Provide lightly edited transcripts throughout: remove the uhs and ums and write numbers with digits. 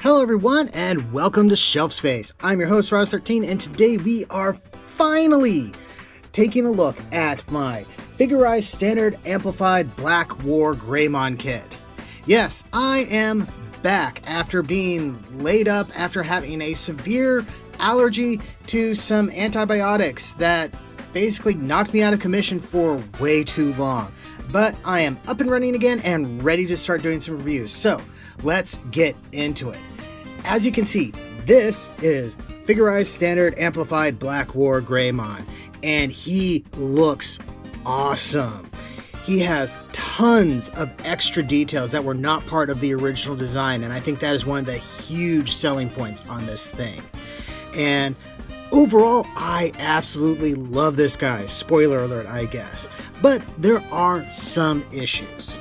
Hello everyone and welcome to Shelf Space. I'm your host Ross13 and today we are finally taking a look at my Figurized Standard Amplified Blackwargreymon kit. Yes, I am back after being laid up after having a severe allergy to some antibiotics that basically knocked me out of commission for way too long. But I am up and running again and ready to start doing some reviews. So let's get into it. As you can see, this is Figurized Standard Amplified Blackwargreymon, and he looks awesome. He has tons of extra details that were not part of the original design, and I think that is one of the huge selling points on this thing. And overall, I absolutely love this guy. Spoiler alert, I guess. But there are some issues.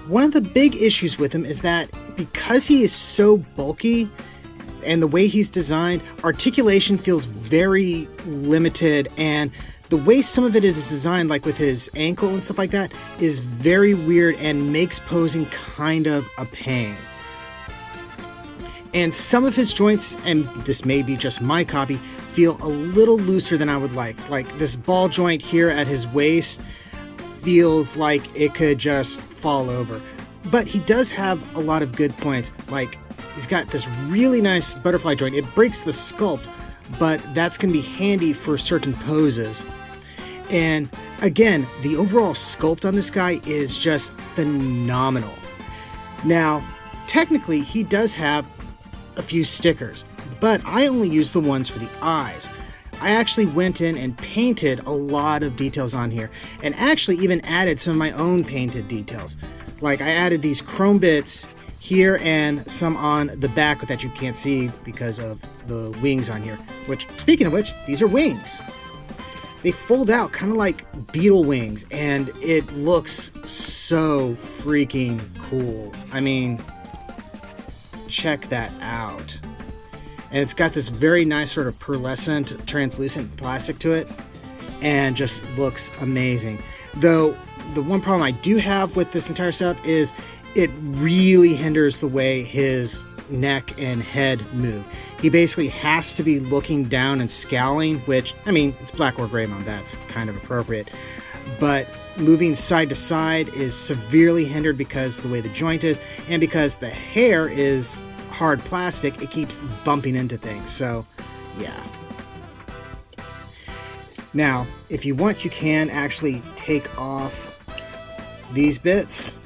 One of the big issues with him is that because he is so bulky and the way he's designed, articulation feels very limited, and the way some of it is designed, like with his ankle and stuff like that, is very weird and makes posing kind of a pain. And some of his joints, and this may be just my copy, feel a little looser than I would like. Like this ball joint here at his waist feels like it could just fall over. But he does have a lot of good points. Like he's got this really nice butterfly joint. It breaks the sculpt, but that's going to be handy for certain poses. And again, the overall sculpt on this guy is just phenomenal. Now, technically, he does have a few stickers, but I only use the ones for the eyes. I actually went in and painted a lot of details on here, and actually even added some of my own painted details. Like I added these chrome bits here and some on the back that you can't see because of the wings on here, which, speaking of which, these are wings. They fold out kind of like beetle wings, and it looks so freaking cool. I mean, check that out. And it's got this very nice sort of pearlescent, translucent plastic to it, and just looks amazing. Though the one problem I do have with this entire setup is it really hinders the way his neck and head move. He basically has to be looking down and scowling, which, I mean, it's Blackwargreymon, that's kind of appropriate. But moving side to side is severely hindered because of the way the joint is, and because the hair is hard plastic, it keeps bumping into things. So yeah. Now, if you want, you can actually take off these bits,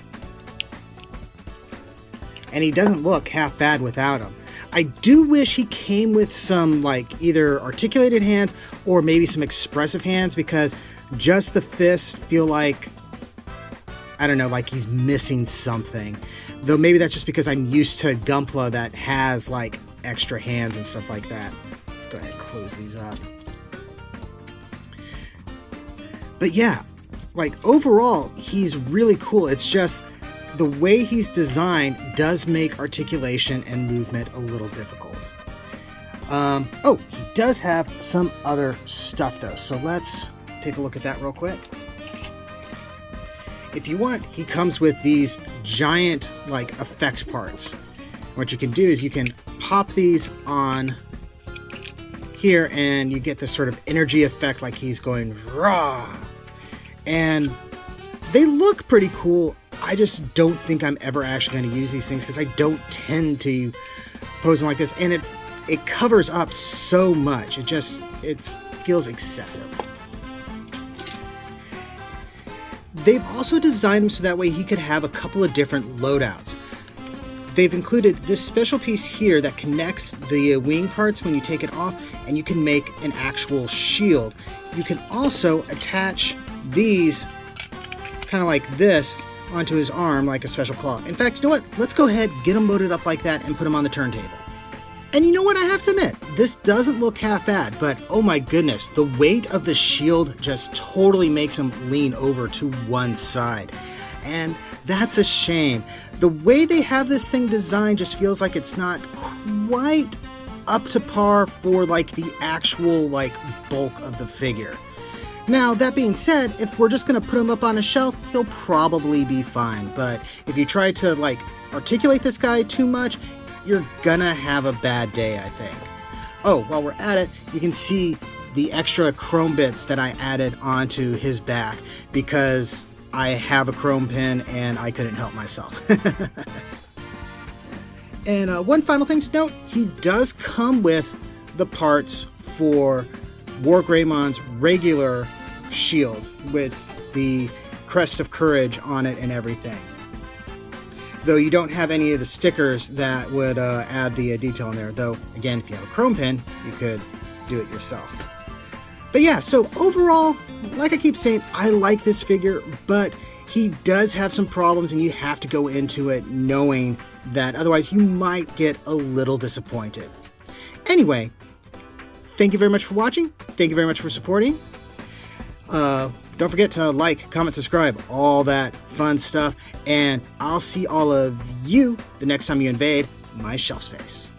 and he doesn't look half bad without them. I do wish he came with some, like, either articulated hands or maybe some expressive hands, because just the fists feel like, I don't know, like he's missing something. Though maybe that's just because I'm used to Gunpla that has like extra hands and stuff like that. Let's go ahead and close these up. But yeah, like overall, he's really cool. It's just the way he's designed does make articulation and movement a little difficult. Oh, he does have some other stuff though. So let's take a look at that real quick. If you want, he comes with these giant like effect parts. What you can do is you can pop these on here and you get this sort of energy effect like he's going raw. And they look pretty cool. I just don't think I'm ever actually going to use these things because I don't tend to pose them like this. And it covers up so much. It feels excessive. They've also designed him so that way he could have a couple of different loadouts. They've included this special piece here that connects the wing parts when you take it off, and you can make an actual shield. You can also attach these kind of like this onto his arm like a special claw. In fact, you know what? Let's go ahead, get them loaded up like that, and put them on the turntable. And you know what? I have to admit, this doesn't look half bad, but oh my goodness, the weight of the shield just totally makes him lean over to one side. And that's a shame. The way they have this thing designed just feels like it's not quite up to par for like the actual like bulk of the figure. Now, that being said, if we're just going to put him up on a shelf, he'll probably be fine. But if you try to like articulate this guy too much, you're gonna have a bad day, I think. Oh, while we're at it, you can see the extra chrome bits that I added onto his back because I have a chrome pin and I couldn't help myself. And one final thing to note, he does come with the parts for Wargreymon's regular shield with the Crest of Courage on it and everything. Though you don't have any of the stickers that would add the detail in there. Though, again, if you have a chrome pin, you could do it yourself. But yeah, so overall, like I keep saying, I like this figure, but he does have some problems and you have to go into it knowing that otherwise you might get a little disappointed. Anyway, thank you very much for watching. Thank you very much for supporting. Don't forget to like, comment, subscribe, all that fun stuff. And I'll see all of you the next time you invade my shelf space.